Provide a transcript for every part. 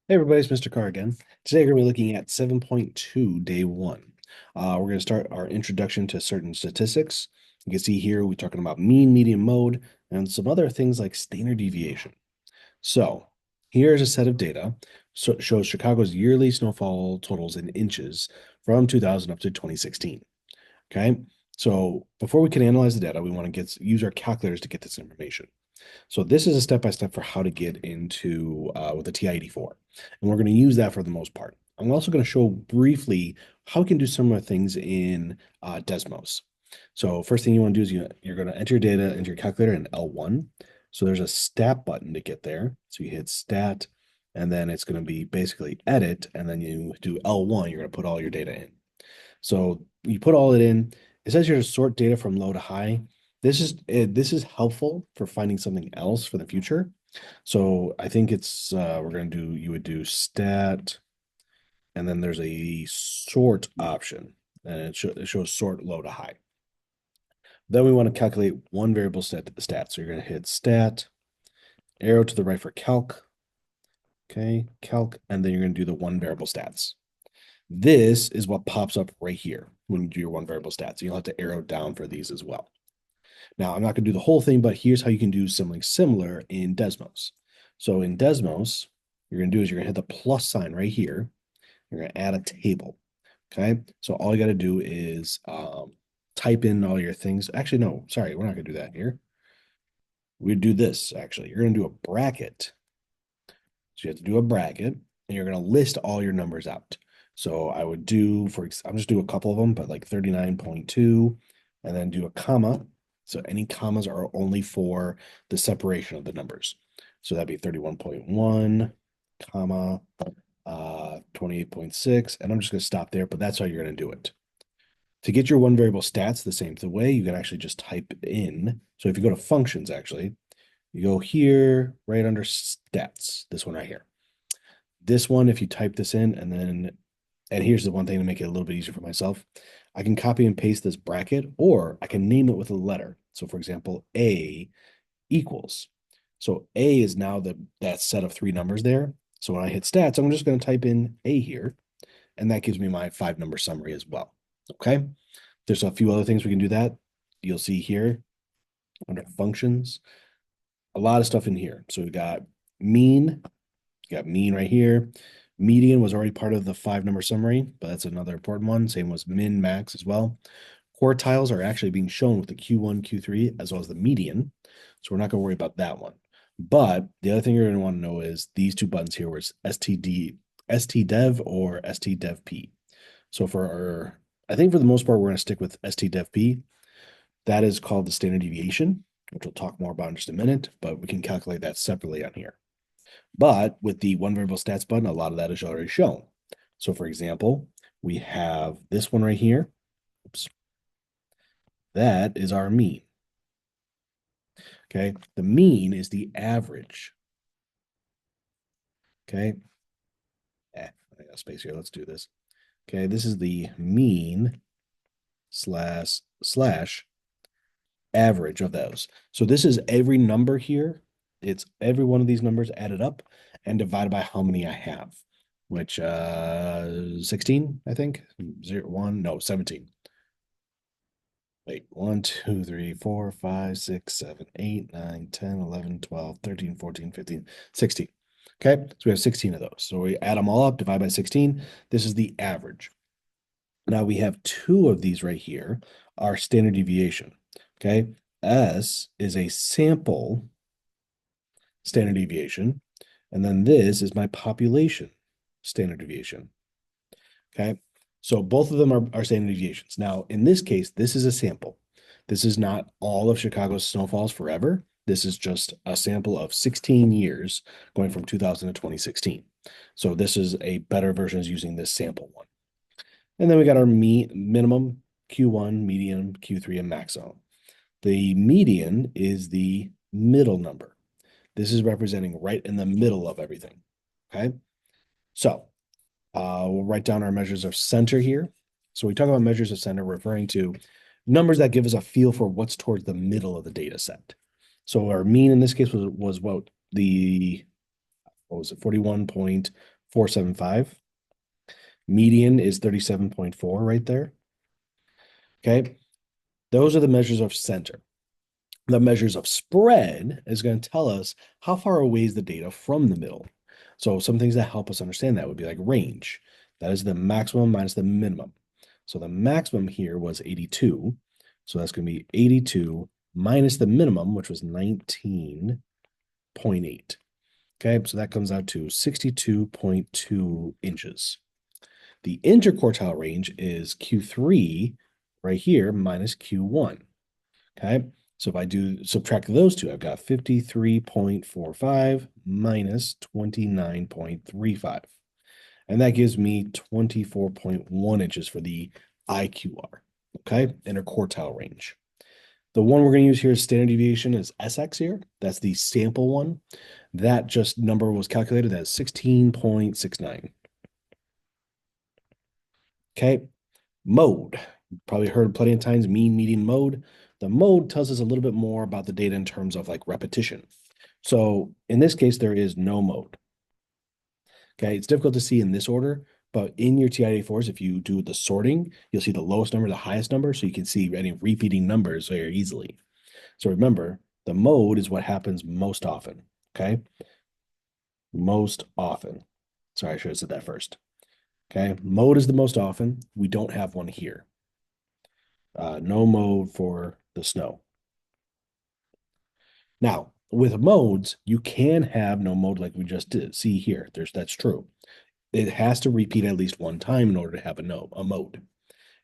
Hey everybody, it's Mr. Carr again. Today we're going to be looking at 7.2, day one. We're going to start our introduction to certain statistics. You can see here we're talking about mean, median, mode, and some other things like standard deviation. So here's a set of data. So it shows Chicago's yearly snowfall totals in inches from 2000 up to 2016. Okay, so before we can analyze the data, we want to use our calculators to get this information. So this is a step-by-step for how to get into with the TI-84. And we're going to use that for the most part. I'm also going to show briefly how we can do similar things in Desmos. So first thing you want to do is you're going to enter your data into your calculator in L1. So there's a stat button to get there. So you hit stat, and then it's going to be basically edit, and then you do L1, you're going to put all your data in. So you put all it in. It says here to sort data from low to high. This is helpful for finding something else for the future. So I think it's we're gonna do you would do stat, and then there's a sort option, and it shows sort low to high. Then we want to calculate one variable stat. So you're gonna hit stat, arrow to the right for calc. Okay, calc, and then you're gonna do the one variable stats. This is what pops up right here when you do your one variable stats. You'll have to arrow down for these as well. Now, I'm not going to do the whole thing, but here's how you can do something similar in Desmos. So in Desmos, you're going to do is you're going to hit the plus sign right here. You're going to add a table. Okay. So all you got to do is type in all your things. Actually, no, sorry, we're not going to do that here. We do this actually. You're going to do a bracket. So you have to do a bracket and you're going to list all your numbers out. So I would do, I'm just do a couple of them, but like 39.2 and then do a comma. So any commas are only for the separation of the numbers. So that'd be 31.1, comma, 28.6. And I'm just going to stop there, but that's how you're going to do it. To get your one variable stats the same way, you can actually just type in. So if you go to functions, actually, you go here, right under stats, this one right here. This one, if you type this in and here's the one thing to make it a little bit easier for myself, I can copy and paste this bracket, or I can name it with a letter. So for example, A equals. So A is now that set of three numbers there. So when I hit stats, I'm just going to type in A here, and that gives me my 5-number summary as well. Okay. There's a few other things we can do that. You'll see here under functions, a lot of stuff in here. So we got mean, you got mean right here. Median was already part of the 5-number summary, but that's another important one. Same was min, max as well. Quartiles are actually being shown with the Q1, Q3, as well as the median. So we're not going to worry about that one. But the other thing you're going to want to know is these two buttons here was STDev or STDevP. So I think for the most part, we're going to stick with STDevP. That is called the standard deviation, which we'll talk more about in just a minute, but we can calculate that separately on here. But with the one variable stats button, a lot of that is already shown. So for example, we have this one right here. Oops. That is our mean. Okay. The mean is the average. Okay. I got space here. Let's do this. Okay. This is the mean slash average of those. So this is every number here. It's every one of these numbers added up and divided by how many I have, which 16, I think. 0, 1, no, 17. Wait, 1, 2, 3, 4, 5, 6, 7, 8, 9, 10, 11, 12, 13, 14, 15, 16. Okay, so we have 16 of those. So we add them all up, divide by 16. This is the average. Now we have two of these right here, our standard deviation. Okay, S is a sample standard deviation, and then this is my population standard deviation. Okay, so both of them are standard deviations. Now, in this case, this is a sample. This is not all of Chicago's snowfalls forever. This is just a sample of 16 years going from 2000 to 2016. So this is a better version is using this sample one. And then we got our minimum, Q1, median, Q3, and maximum. The median is the middle number. This is representing right in the middle of everything. Okay. So we'll write down our measures of center here. So we talk about measures of center, referring to numbers that give us a feel for what's towards the middle of the data set. So our mean in this case was what was it, 41.4 475. Median is 37.4 right there. Okay. Those are the measures of center. The measures of spread is going to tell us how far away is the data from the middle. So some things that help us understand that would be like range. That is the maximum minus the minimum. So the maximum here was 82. So that's going to be 82 minus the minimum, which was 19.8. Okay, so that comes out to 62.2 inches. The interquartile range is Q3 right here minus Q1. Okay, so if I do subtract those two, I've got 53.45 minus 29.35. And that gives me 24.1 inches for the IQR. Okay, interquartile range. The one we're going to use here is standard deviation is SX here. That's the sample one. That just number was calculated as 16.69. Okay, mode. Probably heard plenty of times mean, median, mode. The mode tells us a little bit more about the data in terms of like repetition. So in this case, there is no mode. Okay, it's difficult to see in this order, but in your TI-84s, if you do the sorting, you'll see the lowest number, the highest number, so you can see any repeating numbers very easily. So remember, the mode is what happens most often. Okay, most often. Sorry, I should have said that first. Okay, mode is the most often. We don't have one here. No mode for the snow. Now, with modes, you can have no mode like we just did. See here, that's true. It has to repeat at least one time in order to have a mode.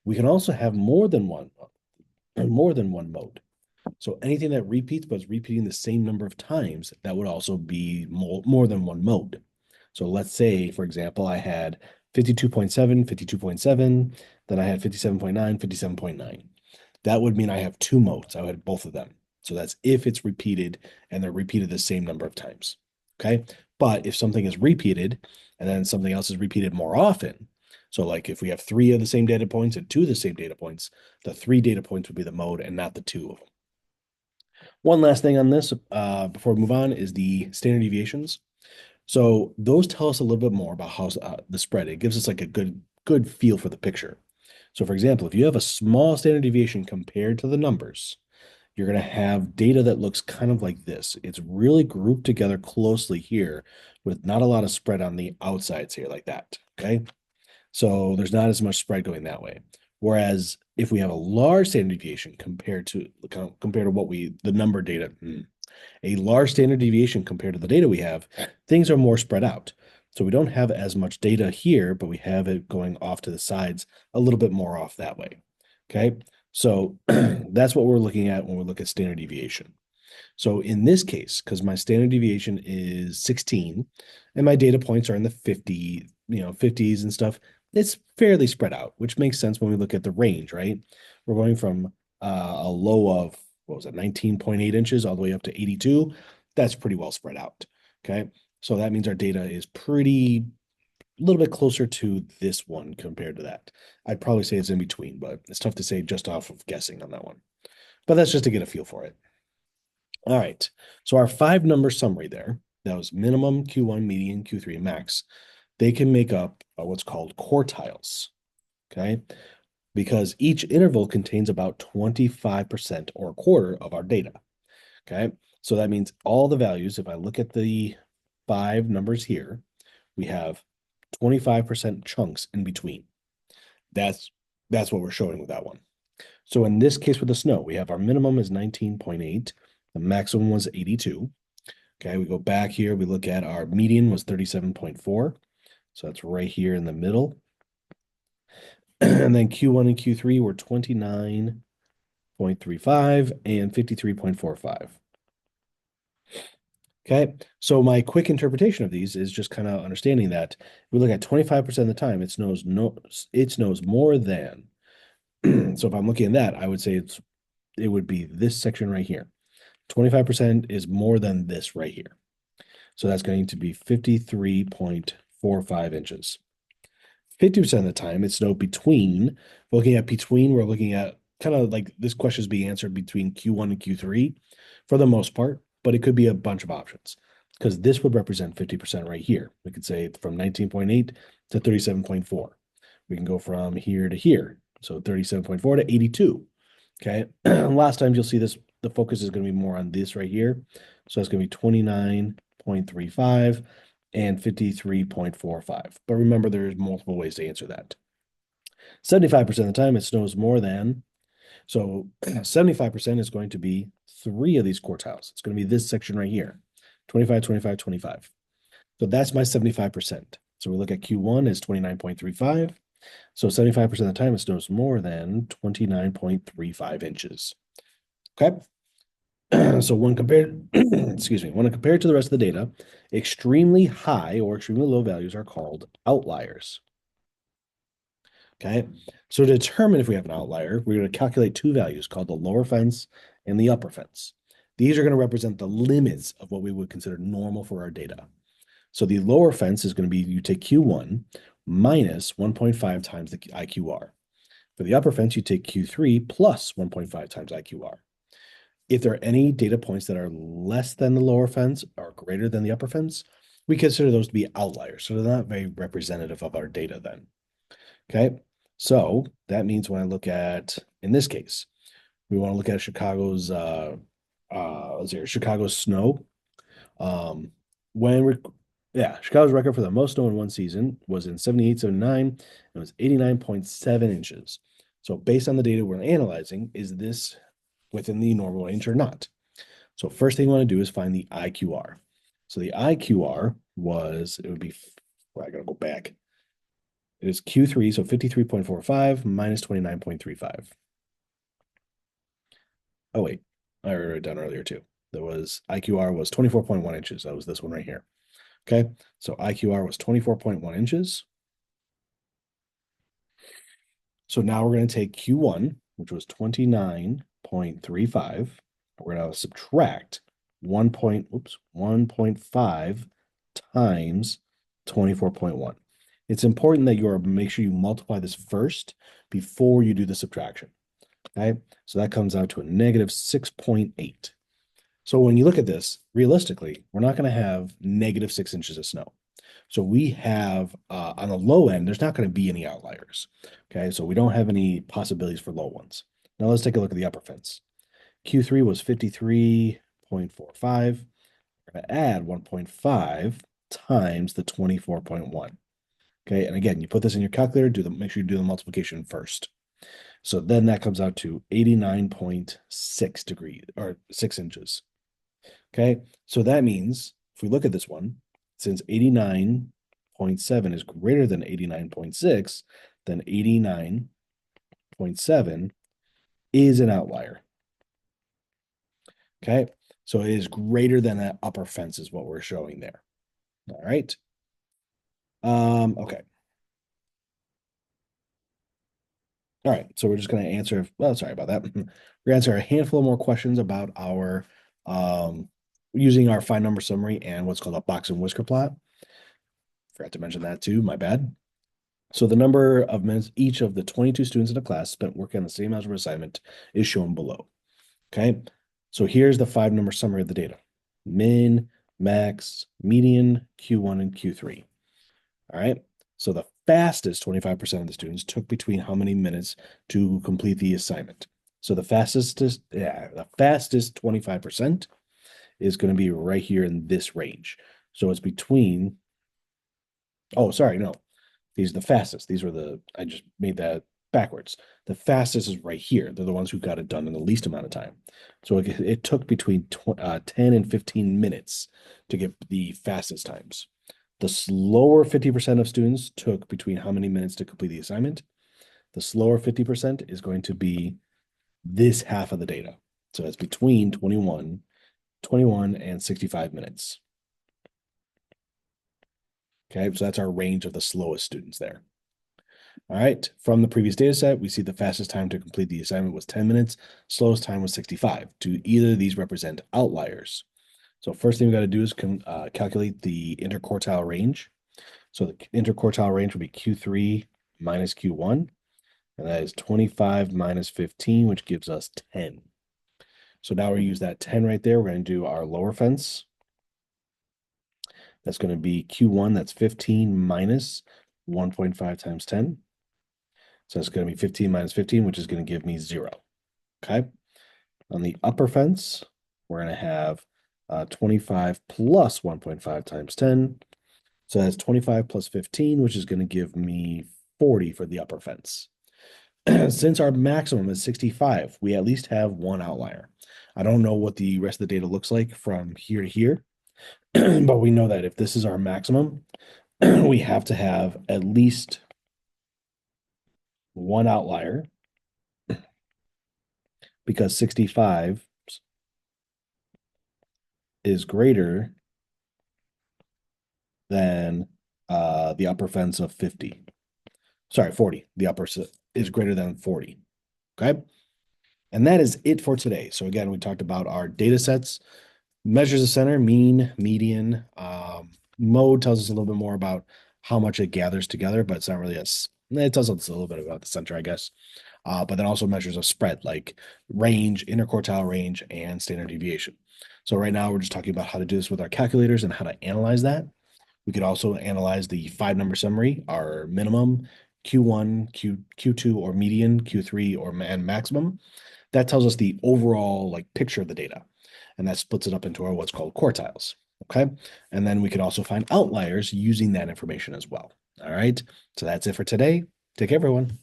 We can also have more than one mode. So anything that repeats but is repeating the same number of times, that would also be more than one mode. So let's say, for example, I had 52.7, 52.7, then I had 57.9, 57.9. That would mean I have two modes. I had both of them. So that's if it's repeated and they're repeated the same number of times. Okay. But if something is repeated and then something else is repeated more often, so like if we have three of the same data points and two of the same data points, the three data points would be the mode and not the two of them. One last thing on this before we move on is the standard deviations. So those tell us a little bit more about how the spread. It gives us like a good feel for the picture. So for example, if you have a small standard deviation compared to the numbers, you're going to have data that looks kind of like this. It's really grouped together closely here with not a lot of spread on the outsides here like that. Okay. So there's not as much spread going that way. Whereas if we have a large standard deviation compared to what the number data, a large standard deviation compared to the data we have, things are more spread out. So we don't have as much data here, but we have it going off to the sides a little bit more off that way. Okay. So that's what we're looking at when we look at standard deviation. So in this case, because my standard deviation is 16 and my data points are in the 50s and stuff, it's fairly spread out, which makes sense when we look at the range, right? We're going from a low of, what was it, 19.8 inches all the way up to 82. That's pretty well spread out. Okay. So that means our data is a little bit closer to this one compared to that. I'd probably say it's in between, but it's tough to say just off of guessing on that one. But that's just to get a feel for it. All right. So our 5-number summary there, that was minimum, Q1, median, Q3, and max. They can make up what's called quartiles. Okay. Because each interval contains about 25% or a quarter of our data. Okay. So that means all the values, if I look at the 5 numbers here, we have 25% chunks in between. That's what we're showing with that one. So in this case with the snow, we have our minimum is 19.8. The maximum was 82. Okay, we go back here. We look at our median was 37.4. So that's right here in the middle. And then Q1 and Q3 were 29.35 and 53.45. Okay, so my quick interpretation of these is just kind of understanding that we look at 25% of the time, it snows more than. So if I'm looking at that, I would say it would be this section right here. 25% is more than this right here. So that's going to be 53.45 inches. 50% of the time, it's snowed between. Looking at between, we're looking at kind of like this question is being answered between Q1 and Q3 for the most part, but it could be a bunch of options. because this would represent 50% right here. We could say from 19.8 to 37.4. We can go from here to here. So 37.4 to 82. Okay. Last time you'll see this, the focus is going to be more on this right here. So it's going to be 29.35 and 53.45. But remember, there's multiple ways to answer that. 75% of the time, it snows more than. So 75% is going to be three of these quartiles. It's going to be this section right here, 25, 25, 25. So that's my 75%. So we look at Q1 is 29.35. So 75% of the time, it snows more than 29.35 inches. Okay. So when compared, excuse me, when compared to the rest of the data, extremely high or extremely low values are called outliers. Okay. So to determine if we have an outlier, we're going to calculate two values called the lower fence and the upper fence. These are going to represent the limits of what we would consider normal for our data. So the lower fence is going to be you take Q1 minus 1.5 times the IQR. For the upper fence, you take Q3 plus 1.5 times IQR. If there are any data points that are less than the lower fence or greater than the upper fence, we consider those to be outliers. So they're not very representative of our data then. Okay. So that means when I look at, in this case, we want to look at Chicago's, let's see here, Chicago's snow. When we, yeah, Chicago's record for the most snow in one season was in 78, 79, and it was 89.7 inches. So based on the data we're analyzing, is this within the normal range or not? So first thing we want to do is find the IQR. So the IQR was, it would be, well, I gotta go back. It is Q3, so 53.45 minus 29.35. Oh, wait, I wrote it down earlier too. There was IQR was 24.1 inches. That was this one right here. Okay, so IQR was 24.1 inches. So now we're going to take Q1, which was 29.35. We're going to subtract 1.5 times 24.1. It's important that you make sure you multiply this first before you do the subtraction. Okay, so that comes out to a negative 6.8. So when you look at this, realistically, we're not going to have negative 6 inches of snow. So we have on the low end, there's not going to be any outliers. Okay, so we don't have any possibilities for low ones. Now let's take a look at the upper fence. Q3 was 53.45. We're going to add 1.5 times the 24.1. Okay, and again, you put this in your calculator, make sure you do the multiplication first. So then that comes out to 89.6 degrees or 6 inches. Okay, so that means if we look at this one, since 89.7 is greater than 89.6, then 89.7 is an outlier. Okay, so it is greater than that upper fence is what we're showing there. All right. Okay. All right, so we're just going to answer, well, sorry about that. We're going to answer a handful more questions about our, using our 5-number summary and what's called a box and whisker plot. Forgot to mention that too, my bad. So the number of minutes each of the 22 students in a class spent working on the same algebra assignment is shown below. Okay, so here's the 5-number summary of the data. Min, max, median, Q1, and Q3. All right, so the fastest 25% of the students took between how many minutes to complete the assignment? So the fastest 25% is going to be right here in this range. So it's between, oh, sorry, no, these are the fastest. These were I just made that backwards. The fastest is right here. They're the ones who got it done in the least amount of time. So it took between 10 and 15 minutes to get the fastest times. The slower 50% of students took between how many minutes to complete the assignment? The slower 50% is going to be this half of the data. So it's between 21 and 65 minutes. Okay, so that's our range of the slowest students there. All right, from the previous data set, we see the fastest time to complete the assignment was 10 minutes, slowest time was 65. Do either of these represent outliers? So first thing we got to do is calculate the interquartile range. So the interquartile range would be Q3 minus Q1, and that is 25 minus 15, which gives us 10. So now we use that 10 right there. We're going to do our lower fence. That's going to be Q1, that's 15 minus 1.5 times 10. So it's going to be 15 minus 15, which is going to give me 0. Okay. On the upper fence, we're going to have 25 plus 1.5 times 10. So that's 25 plus 15, which is going to give me 40 for the upper fence. Since our maximum is 65, we at least have one outlier. I don't know what the rest of the data looks like from here to here, but we know that if this is our maximum, we have to have at least one outlier because 65 is greater than the upper fence of 50. Sorry, 40. The upper is greater than 40. Okay. And that is it for today. So again, we talked about our data sets, measures of center, mean, median. Mode tells us a little bit more about how much it gathers together, but it's not really it tells us a little bit about the center, I guess. But then also measures of spread, like range, interquartile range, and standard deviation. So right now we're just talking about how to do this with our calculators and how to analyze that. We could also analyze the 5-number summary, our minimum, Q1, Q2, or median, Q3, and maximum. That tells us the overall picture of the data, and that splits it up into our what's called quartiles. Okay, and then we could also find outliers using that information as well. All right, so that's it for today. Take care, everyone.